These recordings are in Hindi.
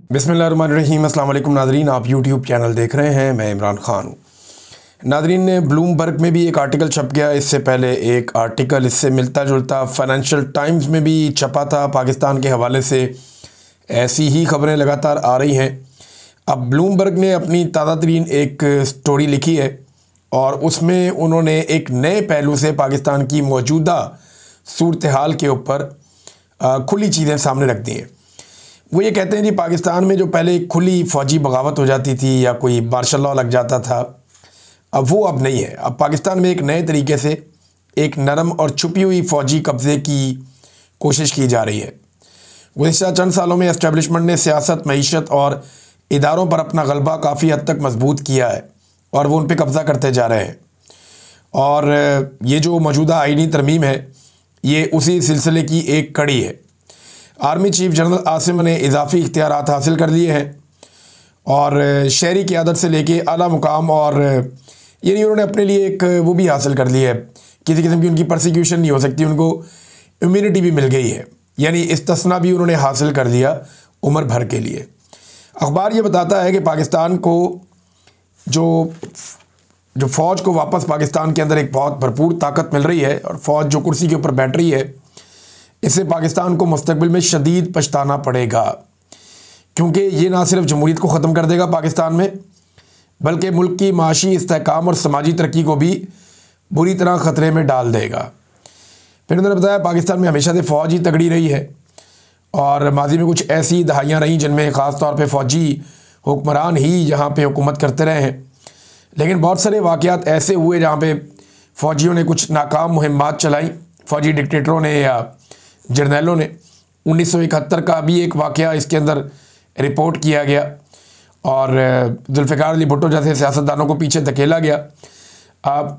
बिस्मिल्लाहिर्रहमानिर्रहीम। अस्सलाम वालेकुम नादरीन, आप यूट्यूब चैनल देख रहे हैं, मैं इमरान ख़ान हूँ। नादरीन ने ब्लूमबर्ग में भी एक आर्टिकल छप गया, इससे पहले एक आर्टिकल इससे मिलता जुलता फाइनेंशियल टाइम्स में भी छपा था। पाकिस्तान के हवाले से ऐसी ही खबरें लगातार आ रही हैं। अब ब्लूमबर्ग ने अपनी ताज़ा तरीन एक स्टोरी लिखी है और उसमें उन्होंने एक नए पहलू से पाकिस्तान की मौजूदा सूरत हाल के ऊपर खुली चीज़ें सामने रख दी हैं। वो ये कहते हैं जी, पाकिस्तान में जो पहले खुली फ़ौजी बगावत हो जाती थी या कोई मार्शल लॉ लग जाता था, अब वो अब नहीं है। अब पाकिस्तान में एक नए तरीके से एक नरम और छुपी हुई फ़ौजी कब्ज़े की कोशिश की जा रही है। गुज़िश्ता चंद सालों में इस्टेब्लिशमेंट ने सियासत, मईशत और इदारों पर अपना गलबा काफ़ी हद तक मजबूत किया है और वो उन पर कब्ज़ा करते जा रहे हैं। और ये जो मौजूदा आईनी तरमीम है, ये उसी सिलसिले की एक कड़ी है। आर्मी चीफ जनरल आसिम ने इजाफी इख्तियारात हासिल कर लिए हैं और शहरी क़यादत से लेके आला मुकाम और यानी उन्होंने अपने लिए एक वो भी हासिल कर लिया है। किसी किस्म की उनकी परसिक्यूशन नहीं हो सकती, उनको इम्यूनिटी भी मिल गई है, यानी इस्तिस्ना भी उन्होंने हासिल कर लिया उम्र भर के लिए। अखबार ये बताता है कि पाकिस्तान को जो फ़ौज को वापस पाकिस्तान के अंदर एक बहुत भरपूर ताकत मिल रही है और फ़ौज जो कुर्सी के ऊपर बैठ रही है, इससे पाकिस्तान को मुस्तकबिल में शदीद पछताना पड़ेगा, क्योंकि ये ना सिर्फ जमहूरियत को ख़त्म कर देगा पाकिस्तान में, बल्कि मुल्क की माशी इस्तेहकाम और समाजी तरक्की को भी बुरी तरह ख़तरे में डाल देगा। फिर उन्होंने बताया पाकिस्तान में हमेशा से फ़ौज ही तगड़ी रही है और माजी में कुछ ऐसी दहाइयाँ रहीं जिनमें ख़ास तौर पर फ़ौजी हुक्मरान ही यहाँ पर हुकूमत करते रहे हैं। लेकिन बहुत सारे वाक़यात ऐसे हुए जहाँ पर फ़ौजियों ने कुछ नाकाम मुहिम्मात चलाई, फ़ौजी डिक्टेटरों ने या जर्नैलों ने। 1971 का भी एक वाक़या इसके अंदर रिपोर्ट किया गया और जुल्फ़िकार अली भुट्टो जैसे सियासतदानों को पीछे धकेला गया।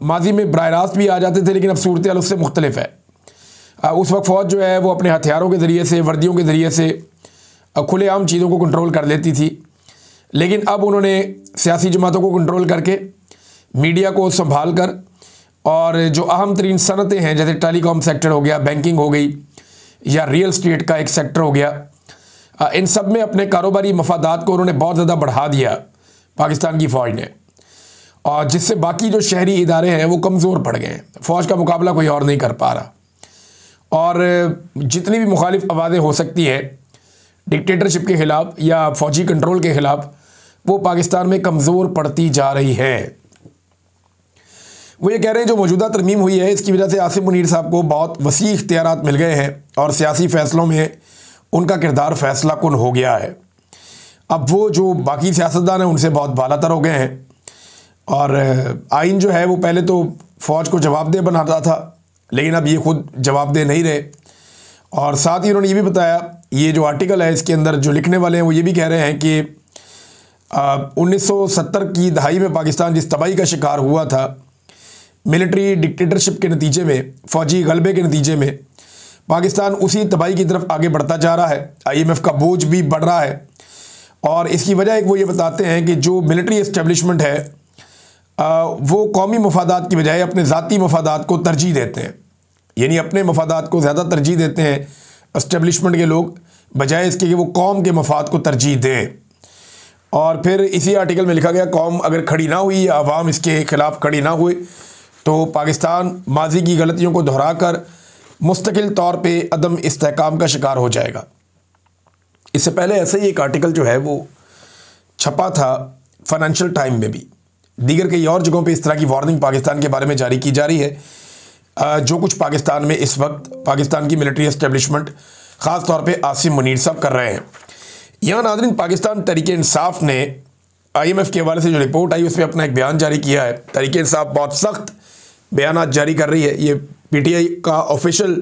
माजी में बराह रास्त भी आ जाते थे, लेकिन अब सूरत हाल उससे मुख्तलिफ है। उस वक्त फ़ौज जो है वो अपने हथियारों के ज़रिए से, वर्दियों के ज़रिए से खुलेआम चीज़ों को कंट्रोल कर लेती थी, लेकिन अब उन्होंने सियासी जमातों को कंट्रोल करके, मीडिया को संभाल कर और जो अहम तरीन सनतें हैं जैसे टेलीकॉम सेक्टर हो गया, बैंकिंग हो गई या रियल स्टेट का एक सेक्टर हो गया, इन सब में अपने कारोबारी मफादात को उन्होंने बहुत ज़्यादा बढ़ा दिया पाकिस्तान की फ़ौज ने, और जिससे बाकी जो शहरी इदारे हैं वो कमज़ोर पड़ गए हैं। फ़ौज का मुकाबला कोई और नहीं कर पा रहा और जितनी भी मुखालिफ आवाज़ें हो सकती हैं डिक्टेटरशिप के ख़िलाफ़ या फ़ौजी कंट्रोल के ख़िलाफ़, वो पाकिस्तान में कमज़ोर पड़ती जा रही है। वो ये कह रहे हैं जो मौजूदा तरमीम हुई है, इसकी वजह से आसिम मुनीर साहब को बहुत वसी इख्तियारात मिल गए हैं और सियासी फ़ैसलों में उनका किरदार फ़ैसला कुन हो गया है। अब वो जो बाकी सियासतदान हैं उनसे बहुत बालातर हो गए हैं और आइन जो है वो पहले तो फ़ौज को जवाबदेह बनाता था, लेकिन अब ये खुद जवाबदेह नहीं रहे। और साथ ही उन्होंने ये भी बताया, ये जो आर्टिकल है इसके अंदर जो लिखने वाले हैं वो ये भी कह रहे हैं कि 1970 की दहाई में पाकिस्तान जिस तबाही का शिकार हुआ था, मिलिट्री डिक्टेटरशिप के नतीजे में, फ़ौजी गलबे के नतीजे में, पाकिस्तान उसी तबाही की तरफ आगे बढ़ता जा रहा है। IMF का बोझ भी बढ़ रहा है और इसकी वजह एक वो ये बताते हैं कि जो मिलिट्री इस्टेब्लिशमेंट है वो कौमी मफादात की बजाय अपने ज़ाती मफादात को तरजीह देते हैं, यानी अपने मफादात को ज़्यादा तरजीह देते हैं इस्टेब्लिशमेंट के लोग, बजाय इसके कि वो कौम के मफाद को तरजीह दें। और फिर इसी आर्टिकल में लिखा गया, कौम अगर खड़ी ना हुई या अवाम इसके ख़िलाफ़ खड़ी ना हुए तो पाकिस्तान माजी की गलतियों को दोहराकर मुस्तकिल तौर पे अदम इस्तेहकाम का शिकार हो जाएगा। इससे पहले ऐसे ही एक आर्टिकल जो है वो छपा था फाइनेंशियल टाइम में भी, दीगर कई और जगहों पे इस तरह की वार्निंग पाकिस्तान के बारे में जारी की जा रही है। जो कुछ पाकिस्तान में इस वक्त पाकिस्तान की मिलिट्री इस्टेब्लिशमेंट ख़ास तौर पे आसिम मुनीर साहब कर रहे हैं। यहाँ नाज़रीन, पाकिस्तान तहरीक इंसाफ ने IMF के हवाले से जो रिपोर्ट आई उस पर अपना एक बयान जारी किया है। तहरीक इंसाफ बहुत सख्त बयान जारी कर रही है। ये PTI का ऑफिशियल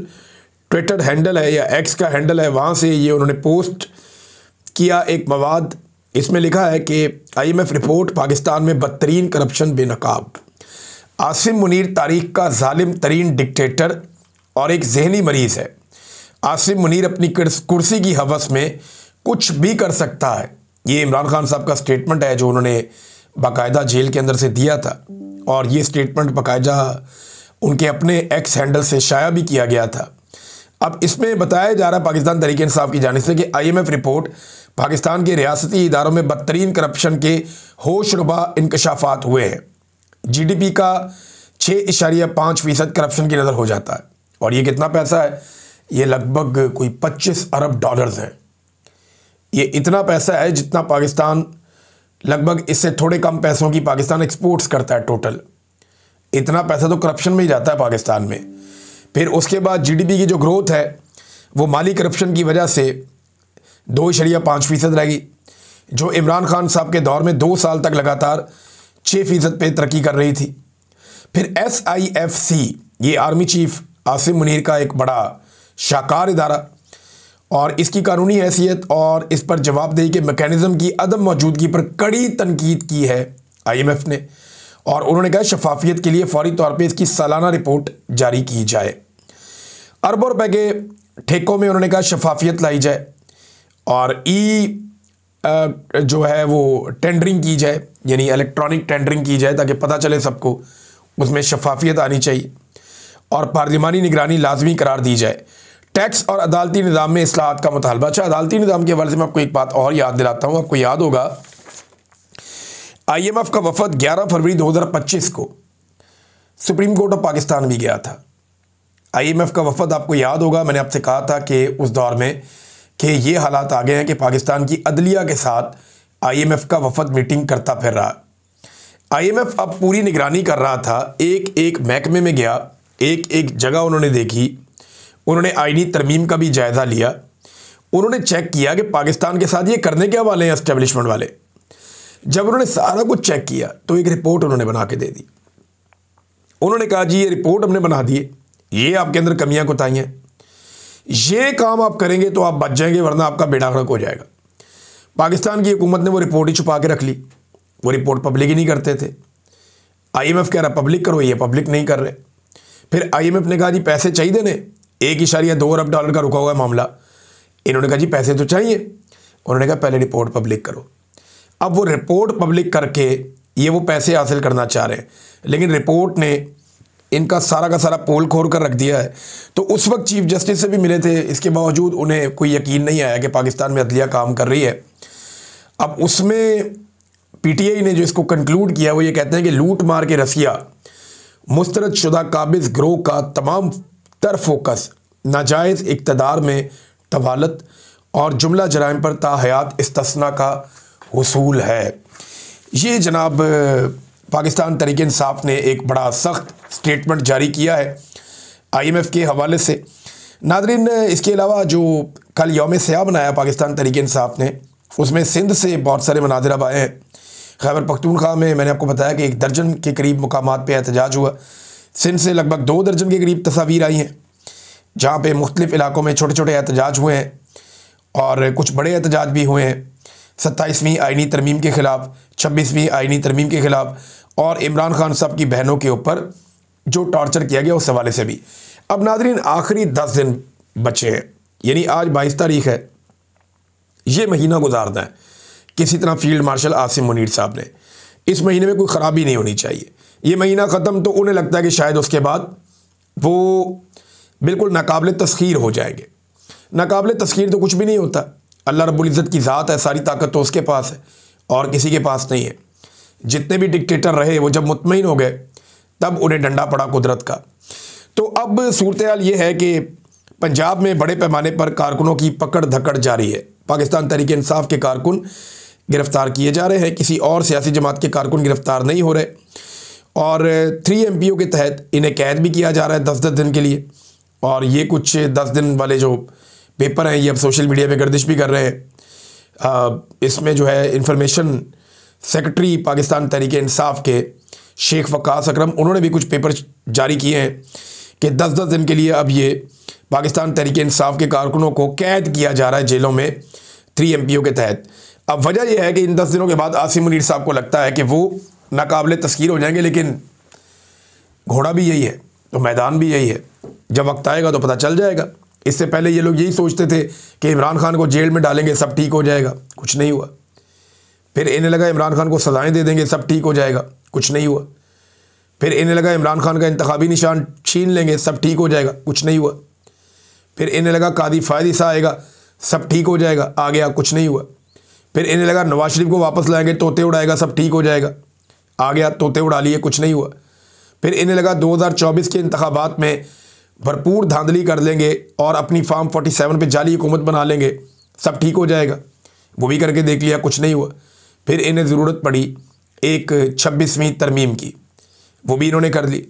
ट्विटर हैंडल है या एक्स का हैंडल है, वहाँ से ये उन्होंने पोस्ट किया एक मवाद। इसमें लिखा है कि IMF रिपोर्ट, पाकिस्तान में बदतरीन करप्शन बेनकाब, आसिम मुनीर तारीख का जालिम तरीन डिक्टेटर और एक जहनी मरीज़ है। आसिम मुनीर अपनी कुर्सी की हवस में कुछ भी कर सकता है। ये इमरान खान साहब का स्टेटमेंट है जो उन्होंने बाकायदा जेल के अंदर से दिया था और ये स्टेटमेंट बाकायदा उनके अपने एक्स हैंडल से शाया भी किया गया था। अब इसमें बताया जा रहा है पाकिस्तान तहरीक इंसाफ की जानिब से कि IMF रिपोर्ट पाकिस्तान के रियासती इदारों में बदतरीन करप्शन के होशरुबा इंकशाफात हुए हैं। जीडीपी का 6.5% करप्शन की नज़र हो जाता है। और ये कितना पैसा है? ये लगभग कोई 25 अरब डॉलर्स हैं। ये इतना पैसा है जितना पाकिस्तान, लगभग इससे थोड़े कम पैसों की पाकिस्तान एक्सपोर्ट्स करता है टोटल। इतना पैसा तो करप्शन में ही जाता है पाकिस्तान में। फिर उसके बाद जीडीपी की जो ग्रोथ है वो माली करप्शन की वजह से 2.5% रहेगी, जो इमरान खान साहब के दौर में 2 साल तक लगातार 6% पे तरक्की कर रही थी। फिर SIFC, ये आर्मी चीफ आसिम मुनीर का एक बड़ा शाकार इदारा, और इसकी कानूनी हैसियत और इस पर जवाबदेही के मैकेनिज़्म की अदम मौजूदगी पर कड़ी तनकीद की है IMF ने, और उन्होंने कहा शफाफियत के लिए फौरी तौर पे इसकी सालाना रिपोर्ट जारी की जाए। अरबों रुपए के ठेकों में उन्होंने कहा शफाफियत लाई जाए, और जो है वो टेंडरिंग की जाए, यानी इलेक्ट्रॉनिक टेंडरिंग की जाए ताकि पता चले सबको, उसमें शफाफियत आनी चाहिए, और पार्लिमानी निगरानी लाजमी करार दी जाए। टैक्स और अदालती निज़ाम में इस्लाहात का मुतालबा। अच्छा, अदालती निज़ाम के हवाले से मैं आपको एक बात और याद दिलाता हूँ। आपको याद होगा IMF का वफद 11 फरवरी 2025 को सुप्रीम कोर्ट ऑफ पाकिस्तान भी गया था। IMF का वफद, आपको याद होगा मैंने आपसे कहा था कि उस दौर में कि ये हालात आ गए हैं कि पाकिस्तान की अदलिया के साथ IMF का वफद मीटिंग करता फिर रहा। IMF अब पूरी निगरानी कर रहा था, एक एक महकमे में गया, एक एक जगह उन्होंने देखी, उन्होंने आईनी तरमीम का भी जायज़ा लिया, उन्होंने चेक किया कि पाकिस्तान के साथ ये करने क्या वाले हैं एस्टेब्लिशमेंट वाले। जब उन्होंने सारा कुछ चेक किया तो एक रिपोर्ट उन्होंने बना के दे दी। उन्होंने कहा जी ये रिपोर्ट हमने बना दी है, ये आपके अंदर कमियां कोताहियां, ये काम आप करेंगे तो आप बच जाएंगे, वरना आपका बेड़ा गर्क हो जाएगा। पाकिस्तान की हुकूमत ने वो रिपोर्ट ही छुपा के रख ली, वो रिपोर्ट पब्लिक ही नहीं करते थे। IMF कह रहा पब्लिक करो, ये पब्लिक नहीं कर रहे। फिर IMF ने कहा जी पैसे चाहिए देने, 1.2 अरब डॉलर का रुका हुआ है मामला। इन्होंने कहा जी पैसे तो चाहिए। उन्होंने कहा पहले रिपोर्ट पब्लिक करो। अब वो रिपोर्ट पब्लिक करके ये वो पैसे हासिल करना चाह रहे हैं, लेकिन रिपोर्ट ने इनका सारा का सारा पोल खोल कर रख दिया है। तो उस वक्त चीफ जस्टिस से भी मिले थे, इसके बावजूद उन्हें कोई यकीन नहीं आया कि पाकिस्तान में अदलिया काम कर रही है। अब उसमें PTI ने जो इसको कंक्लूड किया वो ये कहते हैं कि लूट मार के रसिया मुस्तरद शुदा काबिज ग्रोह का तमाम तर फोकस नाजायज़ इक़्तिदार में तवालत और जुमला जराइम पर ताहयात इस्तिस्ना का हुसूल है। ये जनाब पाकिस्तान तहरीक इंसाफ ने एक बड़ा सख्त स्टेटमेंट जारी किया है IMF के हवाले से। नादरीन, इसके अलावा जो कल यौम सयाह मनाया पाकिस्तान तहरीक इंसाफ ने, उसमें सिंध से बहुत सारे मनादिर अब आए हैं। खैबर पख्तूनख्वा में मैंने आपको बताया कि 1 दर्जन के करीब मुकामात पे एहतजाज हुआ। सिंध से लगभग 2 दर्जन के करीब तस्वीर आई हैं, जहाँ पे मुख्तलिफ़ इलाकों में छोटे छोटे एहतजाज हुए हैं, और कुछ बड़े एहतजाज भी हुए हैं 27वीं आइनी तरमीम के ख़िलाफ़, 26वीं आइनी तरमीम के ख़िलाफ़, और इमरान खान साहब की बहनों के ऊपर जो टॉर्चर किया गया उस हवाले से भी। अब नादरीन, आखिरी 10 दिन बचे हैं, यानी आज 22 तारीख़ है। ये महीना गुजारना है किसी तरह फील्ड मार्शल आसिम मुनीर साहब ने। इस महीने में कोई ख़राबी नहीं होनी चाहिए। ये महीना ख़त्म तो उन्हें लगता है कि शायद उसके बाद वो बिल्कुल नाकाबिल तस्खीर हो जाएंगे। नाकाबिल तस्खीर तो कुछ भी नहीं होता। अल्लाह रब्बुल इज़्ज़त की ज़ात है, सारी ताकत तो उसके पास है और किसी के पास नहीं है। जितने भी डिक्टेटर रहे वो जब मुतमईन हो गए तब उन्हें डंडा पड़ा कुदरत का। तो अब सूरत हाल ये है कि पंजाब में बड़े पैमाने पर कारकुनों की पकड़ धकड़ जारी है। पाकिस्तान तहरीक इंसाफ के कारकुन गिरफ़्तार किए जा रहे हैं, किसी और सियासी जमात के कारकुन गिरफ़्तार नहीं हो रहे, और 3 MPO के तहत इन्हें कैद भी किया जा रहा है 10-10 दिन के लिए। और ये कुछ 10 दिन वाले जो पेपर हैं ये अब सोशल मीडिया पे गर्दिश भी कर रहे हैं। इसमें जो है इंफॉर्मेशन सेक्रेटरी पाकिस्तान तहरीक इंसाफ के शेख वकास अकरम, उन्होंने भी कुछ पेपर जारी किए हैं कि 10-10 दिन के लिए अब ये पाकिस्तान तहरीक इंसाफ के कारकुनों को कैद किया जा रहा है जेलों में 3 MPO के तहत। अब वजह यह है कि इन 10 दिनों के बाद आसिम मुनीर साहब को लगता है कि वो नाकाबिल तस्खीर हो जाएंगे, लेकिन घोड़ा भी यही है तो मैदान भी यही है। जब वक्त आएगा तो पता चल जाएगा। इससे पहले ये लोग यही सोचते थे कि इमरान खान को जेल में डालेंगे सब ठीक हो जाएगा, कुछ नहीं हुआ। फिर इन्हें लगा इमरान खान को सज़ाएं दे देंगे सब ठीक हो जाएगा, कुछ नहीं हुआ। फिर इन्हें लगा इमरान खान का इंतखाबी निशान छीन लेंगे सब ठीक हो जाएगा, कुछ नहीं हुआ। फिर इन्हें लगा कादी फ़ायद सा आएगा सब ठीक हो जाएगा, आ गया, कुछ नहीं हुआ। फिर इन्हें लगा नवाज शरीफ को वापस लाएंगे, तोते उड़ाएगा, सब ठीक हो जाएगा। आ गया, तोते उड़ा लिए, कुछ नहीं हुआ। फिर इन्हें लगा 2024 के इंतखाबात में भरपूर धांधली कर लेंगे और अपनी फार्म 47 पे जाली हुकूमत बना लेंगे, सब ठीक हो जाएगा। वो भी करके देख लिया, कुछ नहीं हुआ। फिर इन्हें ज़रूरत पड़ी एक 26वीं तरमीम की, वो भी इन्होंने कर ली।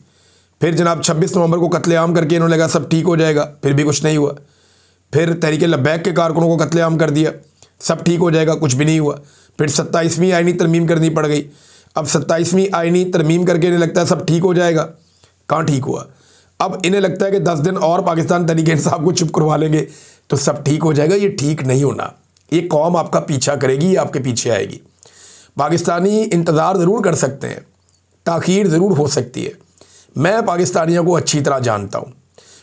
फिर जनाब 26 नवंबर को कत्लेआम करके इन्होंने लगा सब ठीक हो जाएगा, फिर भी कुछ नहीं हुआ। फिर तहरीक लब्बैक के कारकुनों को कत्लेआम कर दिया, सब ठीक हो जाएगा, कुछ भी नहीं हुआ। फिर 27वीं आइनी तरमीम करनी पड़ गई। अब 27वीं आइनी तरमीम करके इन्हें लगता है सब ठीक हो जाएगा, कहाँ ठीक हुआ। अब इन्हें लगता है कि 10 दिन और पाकिस्तान तहरीक इंसाफ को चुप करवा लेंगे तो सब ठीक हो जाएगा। ये ठीक नहीं होना। ये कौम आपका पीछा करेगी, ये आपके पीछे आएगी। पाकिस्तानी इंतज़ार ज़रूर कर सकते हैं, ताख़ीर ज़रूर हो सकती है। मैं पाकिस्तानियों को अच्छी तरह जानता हूँ।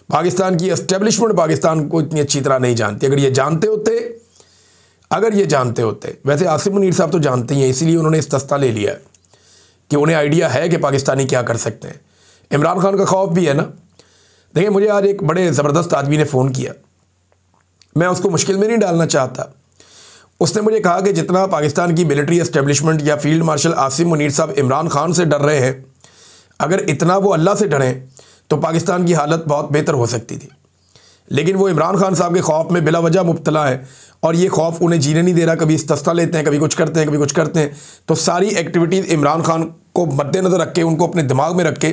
पाकिस्तान की एस्टेब्लिशमेंट पाकिस्तान को इतनी अच्छी तरह नहीं जानती। अगर ये जानते होते, वैसे आसिम मुनीर साहब तो जानते ही हैं, इसीलिए उन्होंने इस्तेस्ना ले लिया है कि उन्हें आइडिया है कि पाकिस्तानी क्या कर सकते हैं। इमरान खान का खौफ भी है ना। देखिए, मुझे आज एक बड़े ज़बरदस्त आदमी ने फ़ोन किया, मैं उसको मुश्किल में नहीं डालना चाहता। उसने मुझे कहा कि जितना पाकिस्तान की मिलिट्री एस्टेब्लिशमेंट या फील्ड मार्शल आसिम मुनीर साहब इमरान खान से डर रहे हैं, अगर इतना वो अल्लाह से डरें तो पाकिस्तान की हालत बहुत बेहतर हो सकती थी। लेकिन वो इमरान खान साहब के खौफ में बिला वजह मुब्तला है और ये खौफ उन्हें जीने नहीं दे रहा। कभी इस्तेस्ना लेते हैं, कभी कुछ करते हैं, कभी कुछ करते हैं। तो सारी एक्टिविटीज़ इमरान खान को मद्देनज़र रख के, उनको अपने दिमाग में रख के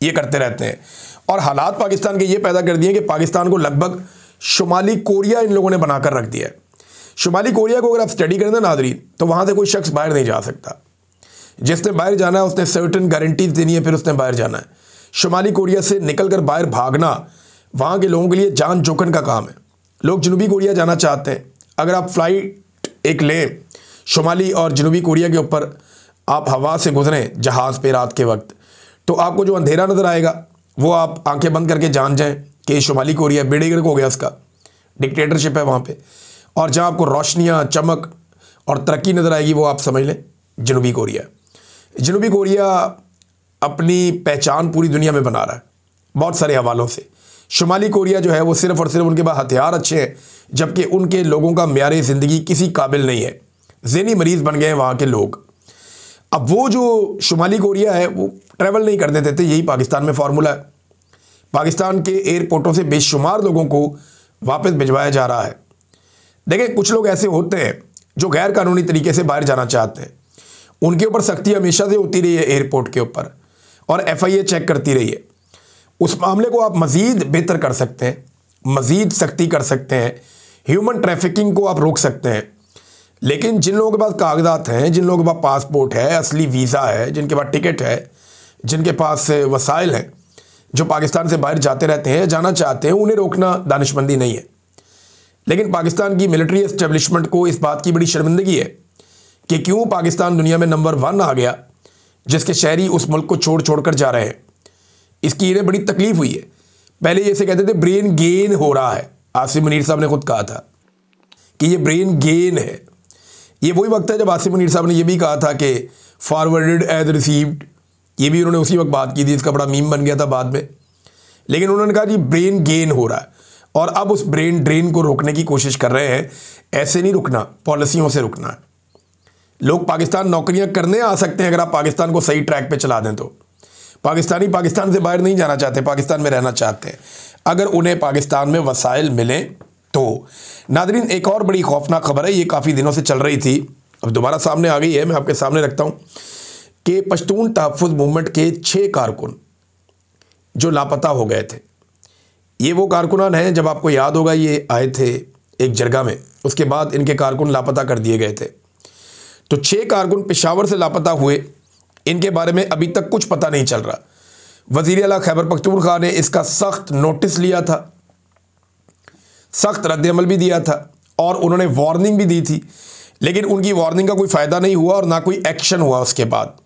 ये करते रहते हैं। और हालात पाकिस्तान के ये पैदा कर दिए कि पाकिस्तान को लगभग शुमाली कोरिया इन लोगों ने बनाकर रख दिया है। शुमाली कोरिया को अगर आप स्टडी करें ना नाज़रीन, तो वहाँ से कोई शख्स बाहर नहीं जा सकता। जिसने बाहर जाना है उसने सर्टेन गारंटीज देनी है, फिर उसने बाहर जाना है। शुमाली कोरिया से निकल कर बाहर भागना वहाँ के लोगों के लिए जान जोखन का काम है। लोग जनूबी कोरिया जाना चाहते हैं, अगर आप फ़्लाइट एक लें शुमाली और जनूबी कोरिया के ऊपर, आप हवा से गुजरें जहाज़ पे रात के वक्त, तो आपको जो अंधेरा नज़र आएगा वो आप आंखें बंद करके जान जाएं कि शुमाली कोरिया बेड़े गर्क हो गया, उसका डिक्टेटरशिप है वहाँ पे। और जहाँ आपको रोशनियाँ, चमक और तरक्की नज़र आएगी वो आप समझ लें जनूबी कोरिया। जनूबी कोरिया अपनी पहचान पूरी दुनिया में बना रहा है बहुत सारे हवालों से। शुमाली कोरिया जो है वो सिर्फ़ और सिर्फ उनके पास हथियार अच्छे हैं, जबकि उनके लोगों का म्यार ज़िंदगी किसी काबिल नहीं है। ज़हनी मरीज़ बन गए हैं वहाँ के लोग। अब वो जो शुमाली कोरिया है वो ट्रैवल नहीं करने देते, यही पाकिस्तान में फार्मूला है। पाकिस्तान के एयरपोर्टों से बेशुमार लोगों को वापस भिजवाया जा रहा है। देखिए, कुछ लोग ऐसे होते हैं जो गैर कानूनी तरीके से बाहर जाना चाहते हैं, उनके ऊपर सख्ती हमेशा से होती रही है एयरपोर्ट के ऊपर, और FIA चेक करती रही है। उस मामले को आप मज़ीद बेहतर कर सकते हैं, मज़ीद सख्ती कर सकते हैं, ह्यूमन ट्रैफिकिंग को आप रोक सकते हैं। लेकिन जिन लोगों के पास कागजात हैं, जिन लोगों के पास पासपोर्ट है, असली वीज़ा है, जिनके पास टिकट है, जिनके पास वसाइल हैं, जो पाकिस्तान से बाहर जाते रहते हैं, जाना चाहते हैं, उन्हें रोकना दानिशमंदी नहीं है। लेकिन पाकिस्तान की मिलिट्री एस्टेब्लिशमेंट को इस बात की बड़ी शर्मिंदगी है कि क्यों पाकिस्तान दुनिया में नंबर 1 आ गया, जिसके शहरी उस मुल्क को छोड़ कर जा रहे हैं। इसकी इन्हें बड़ी तकलीफ हुई है। पहले ये से कहते थे ब्रेन गेन हो रहा है, आसिम मुनीर साहब ने खुद कहा था कि ये ब्रेन गेन है। ये वही वक्त है जब आसिम मुनीर साहब ने यह भी कहा था कि फॉरवर्डेड एज रिसीव्ड, ये भी उन्होंने उसी वक्त बात की थी, इसका बड़ा मीम बन गया था बाद में। लेकिन उन्होंने कहा कि ब्रेन गेन हो रहा है और अब उस ब्रेन ड्रेन को रोकने की कोशिश कर रहे हैं। ऐसे नहीं रुकना, पॉलिसियों से रुकना है। लोग पाकिस्तान नौकरियां करने आ सकते हैं अगर आप पाकिस्तान को सही ट्रैक पे चला दें तो। पाकिस्तानी पाकिस्तान से बाहर नहीं जाना चाहते, पाकिस्तान में रहना चाहते हैं, अगर उन्हें पाकिस्तान में वसाइल मिलें तो। नादरीन, एक और बड़ी खौफनाक खबर है, ये काफ़ी दिनों से चल रही थी, अब दोबारा सामने आ गई है, मैं आपके सामने रखता हूँ कि पश्तून तहफ़्फ़ुज़ मूवमेंट के 6 कारकुन जो लापता हो गए थे। ये वो कारकुनान हैं, जब आपको याद होगा ये आए थे एक जरगा में, उसके बाद इनके कारकुन लापता कर दिए गए थे। तो 6 कारकुन पेशावर से लापता हुए, इनके बारे में अभी तक कुछ पता नहीं चल रहा। वज़ीर आला खैबर पख्तूनख्वा ने इसका सख्त नोटिस लिया था, सख्त रद्द-ए-अमल भी दिया था और उन्होंने वार्निंग भी दी थी, लेकिन उनकी वार्निंग का कोई फ़ायदा नहीं हुआ और ना कोई एक्शन हुआ उसके बाद।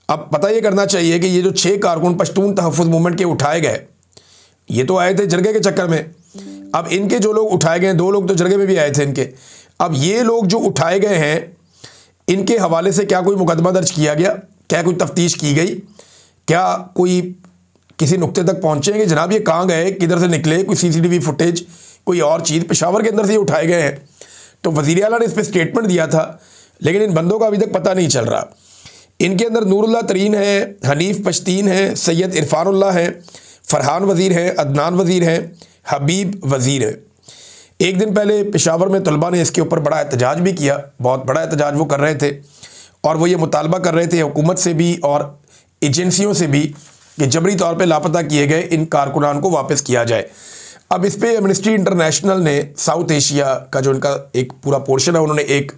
अब पता ये करना चाहिए कि ये जो 6 कारकुन पश्तून तहफ़्फ़ुज़ मूवमेंट के उठाए गए, ये तो आए थे जरगे के चक्कर में। अब इनके जो लोग उठाए गए, 2 लोग तो जरगे में भी आए थे इनके। अब ये लोग जो उठाए गए हैं, इनके हवाले से क्या कोई मुकदमा दर्ज किया गया, क्या कोई तफ्तीश की गई, क्या कोई किसी नुक्ते तक पहुँचे कि जनाब ये कहाँ गए, किधर से निकले, कोई CCTV फुटेज, कोई और चीज़, पेशावर के अंदर से ये उठाए गए हैं। तो वज़ीर आला ने इस पर स्टेटमेंट दिया था, लेकिन इन बंदों का अभी तक पता नहीं चल रहा। इनके अंदर नूरुल्लाह तरीन है, हनीफ पश्तीन है, सैयद इरफानुल्लाह है, फरहान वज़ीर है, अदनान वज़ीर है, हबीब वज़ीर है। एक दिन पहले पेशावर में तलबा ने इसके ऊपर बड़ा एहतजाज भी किया, बहुत बड़ा एहतजाज वो कर रहे थे, और वो ये मुतालबा कर रहे थे हुकूमत से भी और एजेंसियों से भी कि जबरी तौर पे लापता किए गए इन कारकुनान को वापस किया जाए। अब इस पर एमनेस्टी इंटरनेशनल ने साउथ एशिया का जो इनका एक पूरा पोर्शन है, उन्होंने एक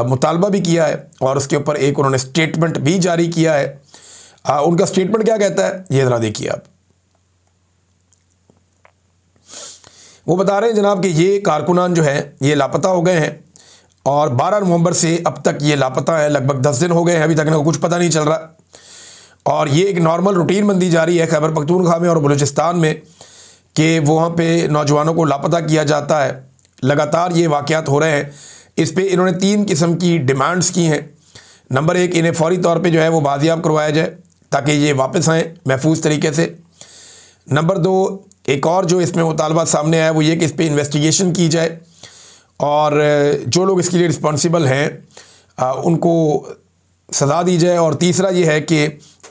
मुतालबा भी किया है और उसके ऊपर एक उन्होंने स्टेटमेंट भी जारी किया है। उनका स्टेटमेंट क्या कहता है ये ज़रा देखिए आप। वो बता रहे हैं जनाब कि ये कारकुनान जो है ये लापता हो गए हैं और 12 नवंबर से अब तक ये लापता है, लगभग 10 दिन हो गए हैं, अभी तक इनको कुछ पता नहीं चल रहा। और ये एक नॉर्मल रूटीन बंदी जारी है खैबर पख्तूनख्वा में और बलूचिस्तान में कि वहाँ पे नौजवानों को लापता किया जाता है। लगातार ये वाक़यात हो रहे हैं। इस पे इन्होंने 3 किस्म की डिमांड्स की हैं। नंबर 1, इन्हें फ़ौरी तौर पे जो है वो बाजियाब करवाया जाए ताकि ये वापस आएँ महफूज तरीके से। नंबर 2, एक और जो इसमें मुतालबा सामने आया वो ये कि इस पर इन्वेस्टिगेशन की जाए और जो लोग इसके लिए रिस्पॉन्सिबल हैं उनको सज़ा दी जाए। और तीसरा ये है कि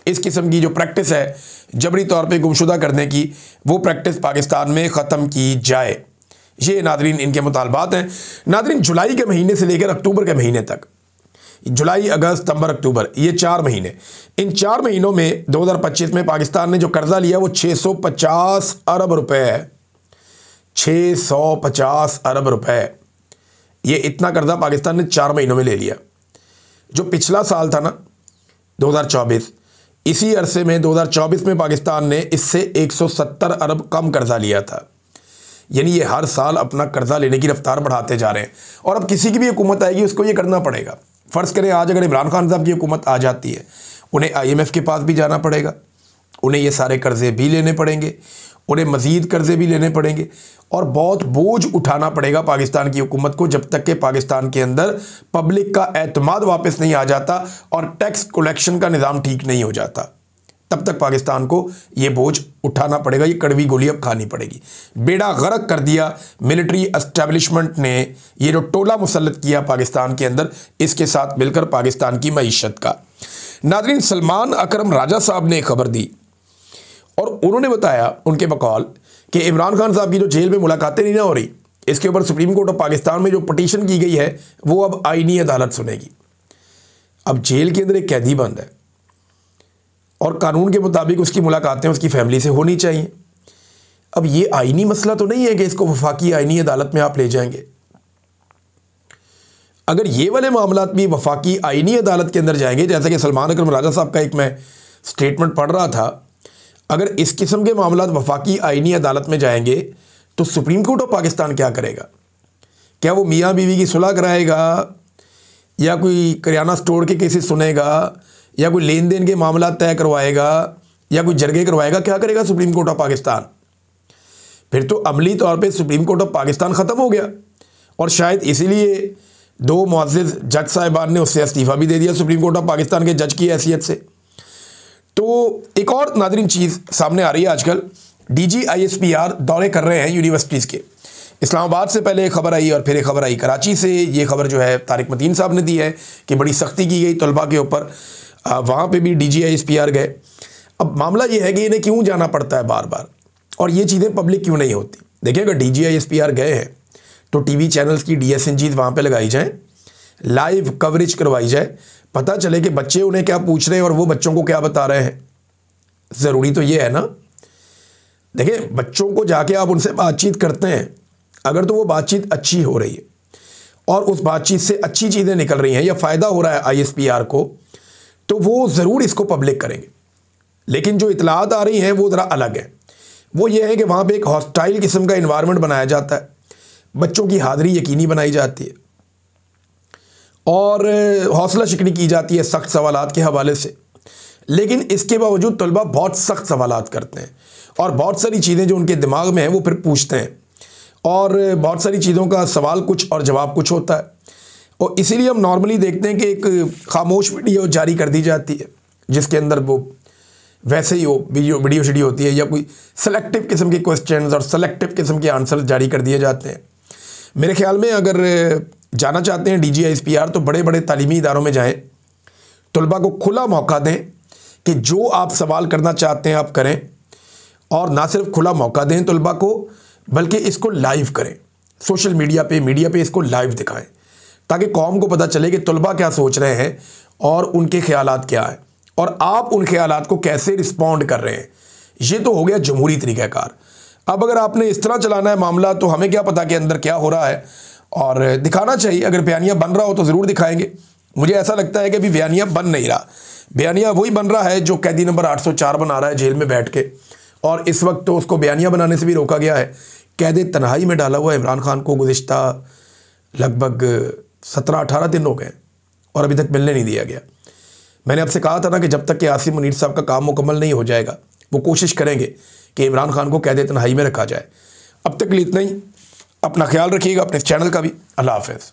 इस किस्म की जो प्रैक्टिस है जबरी तौर पे गुमशुदा करने की, वो प्रैक्टिस पाकिस्तान में ख़त्म की जाए। ये नादरीन इनके मुतालबात हैं। नादरीन, जुलाई के महीने से लेकर अक्टूबर के महीने तक, जुलाई, अगस्त, सितंबर, अक्टूबर, ये 4 महीने, इन 4 महीनों में 2025 में पाकिस्तान ने जो कर्जा लिया वो 650 अरब रुपए है। 650 अरब रुपए, ये इतना कर्जा पाकिस्तान ने 4 महीनों में ले लिया। जो पिछला साल था ना 2024, इसी अरसे में 2024 में पाकिस्तान ने इससे 170 अरब कम कर्जा लिया था। यानी ये हर साल अपना कर्जा लेने की रफ्तार बढ़ाते जा रहे हैं। और अब किसी की भी हुकूमत आएगी उसको ये करना पड़ेगा। फ़र्ज़ करें आज अगर इमरान खान साहब की हुकूमत आ जाती है, उन्हें IMF के पास भी जाना पड़ेगा, उन्हें ये सारे कर्ज़े भी लेने पड़ेंगे, उन्हें मज़ीद कर्ज़े भी लेने पड़ेंगे और बहुत बोझ उठाना पड़ेगा पाकिस्तान की हुकूमत को जब तक कि पाकिस्तान के अंदर पब्लिक का एतमाद वापस नहीं आ जाता और टैक्स कलेक्शन का निज़ाम ठीक नहीं हो जाता। तब तक पाकिस्तान को ये बोझ उठाना पड़ेगा, ये कड़वी गोली अब खानी पड़ेगी। बेड़ा गर्क कर दिया मिलिट्री एस्टेब्लिशमेंट ने, ये जो टोला मुसल्लत किया पाकिस्तान के अंदर, इसके साथ मिलकर पाकिस्तान की मईशत का। नाज़रीन, सलमान अकरम राजा साहब ने एक खबर दी और उन्होंने बताया उनके बकौल कि इमरान खान साहब की जो जेल में मुलाकातें नहीं ना हो रही, इसके ऊपर सुप्रीम कोर्ट ऑफ पाकिस्तान में जो पटिशन की गई है वो अब आईनी अदालत सुनेगी। अब जेल के अंदर एक कैदी बंद है और कानून के मुताबिक उसकी मुलाकातें उसकी फैमिली से होनी चाहिए। अब ये आईनी मसला तो नहीं है कि इसको वफाकी आईनी अदालत में आप ले जाएंगे। अगर ये वाले मामलात भी वफाकी आईनी अदालत के अंदर जाएंगे, जैसे कि सलमान अकरम राजा साहब का एक मैं स्टेटमेंट पढ़ रहा था, अगर इस किस्म के मामलात वफाकी आईनी अदालत में जाएंगे तो सुप्रीम कोर्ट ऑफ पाकिस्तान क्या करेगा? क्या वो मियाँ बीवी की सुलह कराएगा या कोई करियाना स्टोर के केसेस सुनेगा या कोई लेन देन के मामला तय करवाएगा या कोई जरगे करवाएगा? क्या करेगा सुप्रीम कोर्ट ऑफ पाकिस्तान? फिर तो अमली तौर पे सुप्रीम कोर्ट ऑफ पाकिस्तान ख़त्म हो गया और शायद इसीलिए 2 मुअज़्ज़िज़ जज साहिबान ने उससे इस्तीफ़ा भी दे दिया सुप्रीम कोर्ट ऑफ पाकिस्तान के जज की हैसियत से। तो एक और नाज़रीन चीज़ सामने आ रही है आजकल, DG ISPR दौरे कर रहे हैं यूनिवर्सिटीज़ के। इस्लामाबाद से पहले एक खबर आई और फिर एक खबर आई कराची से। ये खबर जो है तारिक मतीन साहब ने दी है कि बड़ी सख्ती की गई तलबा के ऊपर, वहाँ पे भी DG ISPR गए। अब मामला ये है कि इन्हें क्यों जाना पड़ता है बार बार और ये चीज़ें पब्लिक क्यों नहीं होती? देखिए, अगर DG ISPR गए हैं तो TV चैनल्स की DSNGs वहाँ पे लगाई जाएँ, लाइव कवरेज करवाई जाए, पता चले कि बच्चे उन्हें क्या पूछ रहे हैं और वो बच्चों को क्या बता रहे हैं। ज़रूरी तो ये है ना। देखिए, बच्चों को जाके आप उनसे बातचीत करते हैं, अगर तो वो बातचीत अच्छी हो रही है और उस बातचीत से अच्छी चीज़ें निकल रही हैं या फ़ायदा हो रहा है ISPR को, तो वो ज़रूर इसको पब्लिक करेंगे। लेकिन जो इतलात आ रही हैं वो ज़रा अलग है। वो ये है कि वहाँ पे एक हॉस्टाइल किस्म का इन्वायरमेंट बनाया जाता है, बच्चों की हाज़िरी यकीनी बनाई जाती है और हौसला शिकनी की जाती है सख्त सवालात के हवाले से। लेकिन इसके बावजूद तलबा बहुत सख्त सवालात करते हैं और बहुत सारी चीज़ें जो उनके दिमाग में हैं वो फिर पूछते हैं और बहुत सारी चीज़ों का सवाल कुछ और जवाब कुछ होता है। और इसीलिए हम नॉर्मली देखते हैं कि एक खामोश वीडियो जारी कर दी जाती है जिसके अंदर वो वैसे ही हो वीडियो शीडियो होती है या कोई सेलेक्टिव किस्म के क्वेश्चंस और सेलेक्टिव किस्म के आंसर जारी कर दिए जाते हैं। मेरे ख्याल में अगर जाना चाहते हैं DGISPR तो बड़े बड़े तालीमी इदारों में जाएं, तलबा को खुला मौका दें कि जो आप सवाल करना चाहते हैं आप करें, और ना सिर्फ खुला मौका दें तलबा को, बल्कि इसको लाइव करें, सोशल मीडिया पे इसको लाइव दिखाएं, ताकि कौम को पता चले कि तलबा क्या सोच रहे हैं और उनके ख्यालात क्या हैं और आप उन ख्यालात को कैसे रिस्पॉन्ड कर रहे हैं। ये तो हो गया जमहूरी तरीक़ाकार। अब अगर आपने इस तरह चलाना है मामला तो हमें क्या पता कि अंदर क्या हो रहा है, और दिखाना चाहिए। अगर बयानिया बन रहा हो तो ज़रूर दिखाएंगे। मुझे ऐसा लगता है कि अभी बयानिया बन नहीं रहा, बयानिया वही बन रहा है जो कैदी नंबर 804 बना रहा है जेल में बैठ के, और इस वक्त तो उसको बयानिया बनाने से भी रोका गया है। कैद तन्हाई में डाला हुआ इमरान खान को गुज़िश्ता लगभग 17-18 दिन हो गए और अभी तक मिलने नहीं दिया गया। मैंने आपसे कहा था ना कि जब तक कि आसिम मुनीर साहब का काम मुकम्मल नहीं हो जाएगा वो कोशिश करेंगे कि इमरान खान को कैद तन्हाई में रखा जाए। अब तक के लिए इतना ही। अपना ख्याल रखिएगा, अपने इस चैनल का भी। अल्लाह हाफ़िज़।